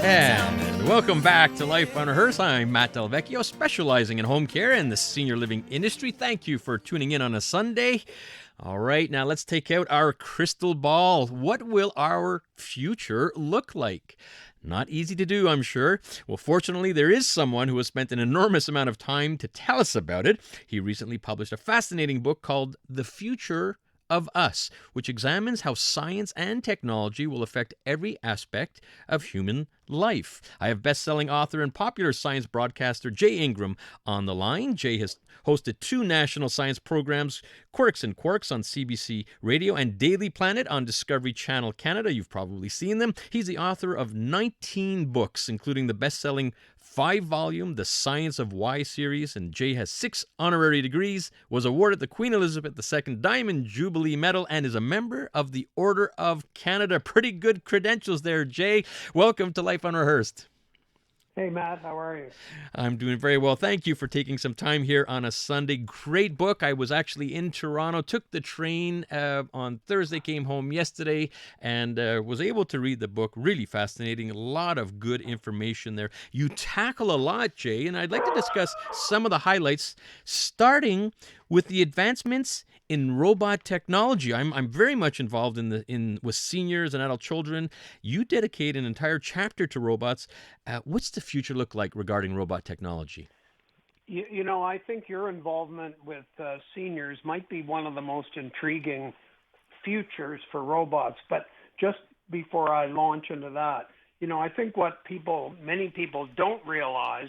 And welcome back to Life on Rehearse. I'm Matt Delvecchio, specializing in home care and the senior living industry. Thank you for tuning in on a Sunday. All right, now let's take out our crystal ball. What will our future look like? Not easy to do, I'm sure. Well, fortunately, there is someone who has spent an enormous amount of time to tell us about it. He recently published a fascinating book called The Future of Us, which examines how science and technology will affect every aspect of human life. I have best-selling author and popular science broadcaster Jay Ingram on the line. Jay has hosted 2 national science programs, Quirks and Quarks on CBC Radio and Daily Planet on Discovery Channel Canada. You've probably seen them. He's the author of 19 books, including the best-selling 5-volume The Science of Why series, and Jay has 6 honorary degrees, was awarded the Queen Elizabeth II Diamond Jubilee Medal, and is a member of the Order of Canada. Pretty good credentials there, Jay. Welcome to Life Unrehearsed. Hey, Matt, how are you? I'm doing very well. Thank you for taking some time here on a Sunday. Great book. I was actually in Toronto, took the train on Thursday, came home yesterday, and was able to read the book. Really fascinating. A lot of good information there. You tackle a lot, Jay, and I'd like to discuss some of the highlights, starting with the advancements in robot technology. I'm very much involved with seniors and adult children. You dedicate an entire chapter to robots. What's the future look like regarding robot technology? You know, I think your involvement with seniors might be one of the most intriguing futures for robots. But just before I launch into that, I think what many people don't realize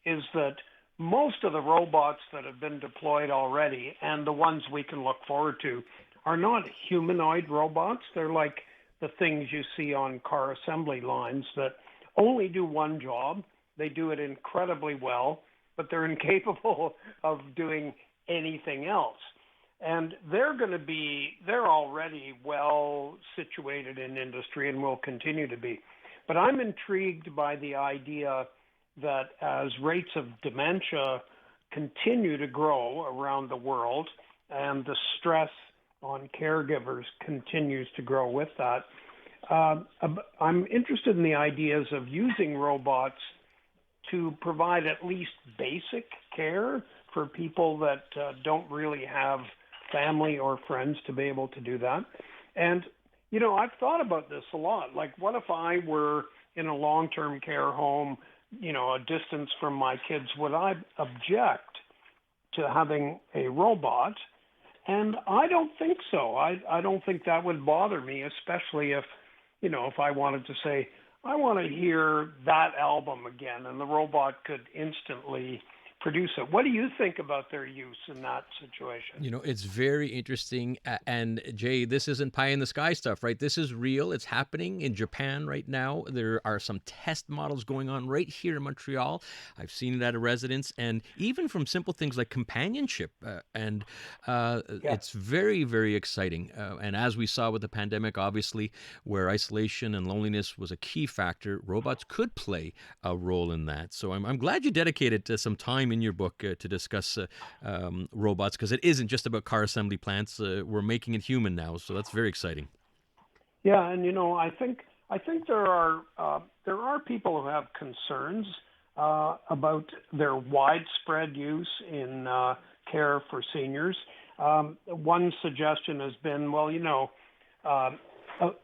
is that most of the robots that have been deployed already, and the ones we can look forward to, are not humanoid robots. They're like the things you see on car assembly lines that only do one job. They do it incredibly well, but they're incapable of doing anything else. And they're already well situated in industry and will continue to be. But I'm intrigued by the idea that as rates of dementia continue to grow around the world and the stress on caregivers continues to grow with that, I'm interested in the ideas of using robots to provide at least basic care for people that don't really have family or friends to be able to do that. And, I've thought about this a lot. Like, what if I were in a long-term care home, a distance from my kids? Would I object to having a robot? And I don't think so. I don't think that would bother me, especially if I wanted to say, I want to hear that album again, and the robot could instantly produce it. What do you think about their use in that situation? It's very interesting. And Jay, this isn't pie in the sky stuff, right? This is real. It's happening in Japan right now. There are some test models going on right here in Montreal. I've seen it at a residence, and even from simple things like companionship. It's very, very exciting. And as we saw with the pandemic, obviously, where isolation and loneliness was a key factor, robots could play a role in that. So I'm glad you dedicated some time in your book to discuss robots, because it isn't just about car assembly plants. We're making it human now, so that's very exciting. Yeah, and I think there are people who have concerns about their widespread use in care for seniors. One suggestion has been,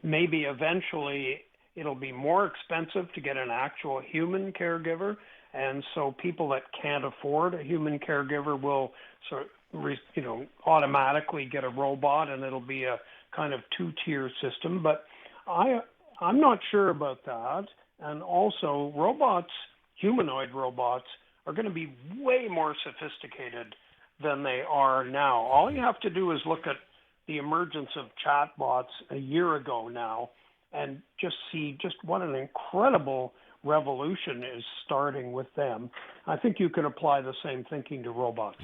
maybe eventually it'll be more expensive to get an actual human caregiver. And so people that can't afford a human caregiver will automatically get a robot, and it'll be a kind of 2-tier system. But I'm not sure about that. And also, humanoid robots, are going to be way more sophisticated than they are now. All you have to do is look at the emergence of chatbots a year ago now and just see just what an incredible revolution is starting with them. I think you can apply the same thinking to robots.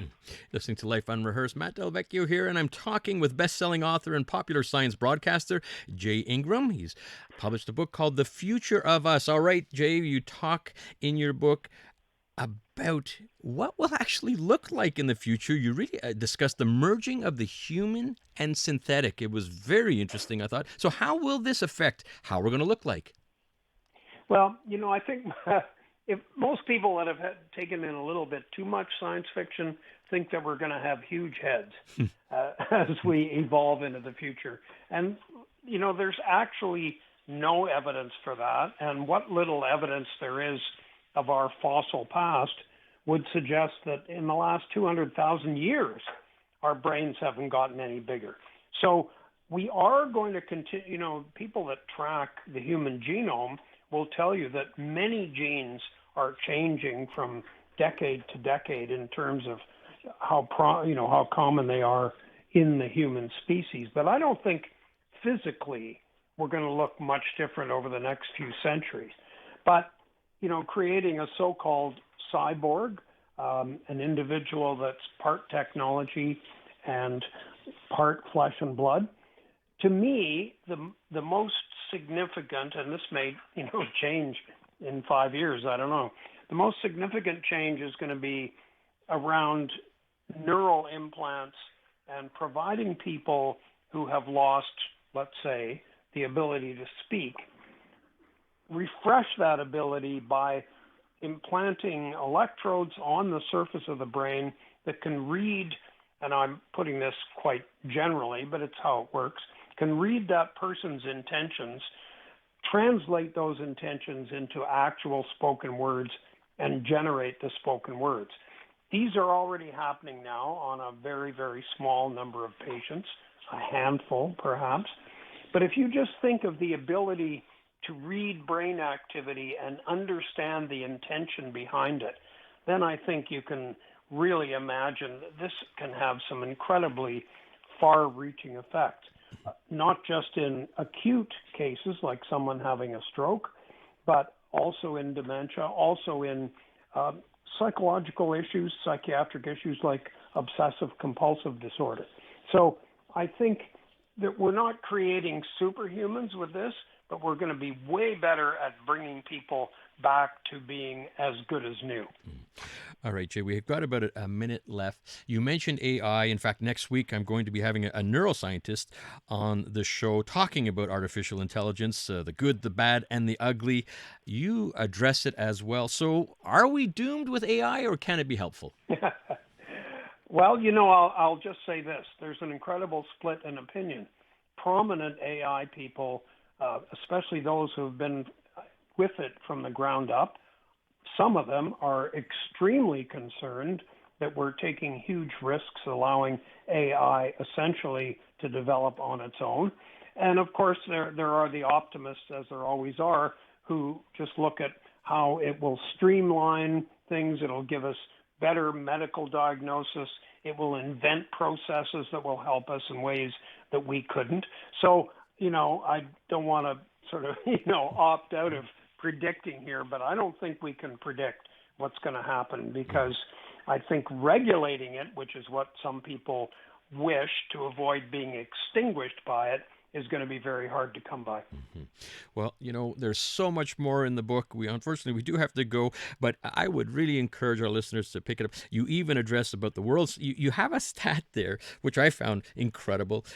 Listening to Life Unrehearsed, Matt Delvecchio here, and I'm talking with best-selling author and popular science broadcaster Jay Ingram. He's published a book called The Future of Us. All right, Jay, you talk in your book about what will actually look like in the future. You really discussed the merging of the human and synthetic. It was very interesting, I thought. So how will this affect how we're going to look like? Well, I think if most people that have taken in a little bit too much science fiction think that we're going to have huge heads as we evolve into the future. And, there's actually no evidence for that. And what little evidence there is of our fossil past would suggest that in the last 200,000 years, our brains haven't gotten any bigger. So we are going to continue, people that track the human genome will tell you that many genes are changing from decade to decade in terms of how common they are in the human species. But I don't think physically we're going to look much different over the next few centuries. But, creating a so-called cyborg, an individual that's part technology and part flesh and blood, to me, the most significant, and this may, change in 5 years, I don't know, the most significant change is going to be around neural implants and providing people who have lost, let's say, the ability to speak, refresh that ability by implanting electrodes on the surface of the brain that can read, and I'm putting this quite generally, but it's how it works, can read that person's intentions, translate those intentions into actual spoken words, and generate the spoken words. These are already happening now on a very, very small number of patients, a handful perhaps. But if you just think of the ability to read brain activity and understand the intention behind it, then I think you can really imagine that this can have some incredibly far-reaching effects, not just in acute cases like someone having a stroke, but also in dementia, also in psychological issues, psychiatric issues like obsessive-compulsive disorder. So I think that we're not creating superhumans with this, but we're going to be way better at bringing people back to being as good as new. All right, Jay, we've got about a minute left. You mentioned AI. In fact, next week I'm going to be having a neuroscientist on the show talking about artificial intelligence, the good, the bad, and the ugly. You address it as well. So are we doomed with AI, or can it be helpful? Well, I'll just say this. There's an incredible split in opinion. Prominent AI people, especially those who have been with it from the ground up, some of them are extremely concerned that we're taking huge risks allowing AI essentially to develop on its own. And of course, there are the optimists, as there always are, who just look at how it will streamline things. It'll give us better medical diagnosis. It will invent processes that will help us in ways that we couldn't. So, I don't want to sort of, opt out of predicting here, but I don't think we can predict what's going to happen, because I think regulating it, which is what some people wish, to avoid being extinguished by it, is going to be very hard to come by. Mm-hmm. Well, there's so much more in the book. Unfortunately, we do have to go, but I would really encourage our listeners to pick it up. You even address about the world's, you have a stat there, which I found incredible.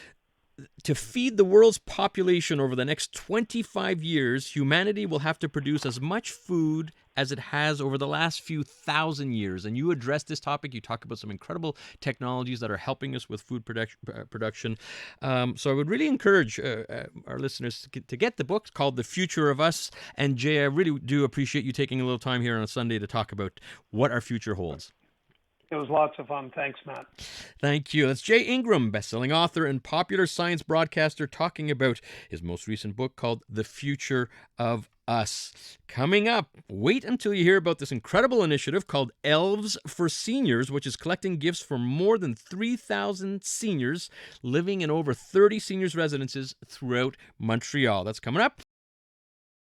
To feed the world's population over the next 25 years, humanity will have to produce as much food as it has over the last few thousand years. And you address this topic. You talk about some incredible technologies that are helping us with food production. So I would really encourage our listeners to get the book. It's called The Future of Us. And Jay, I really do appreciate you taking a little time here on a Sunday to talk about what our future holds. It was lots of fun. Thanks, Matt. Thank you. That's Jay Ingram, best-selling author and popular science broadcaster, talking about his most recent book called The Future of Us. Coming up, wait until you hear about this incredible initiative called Elves for Seniors, which is collecting gifts for more than 3,000 seniors living in over 30 seniors residences throughout Montreal. That's coming up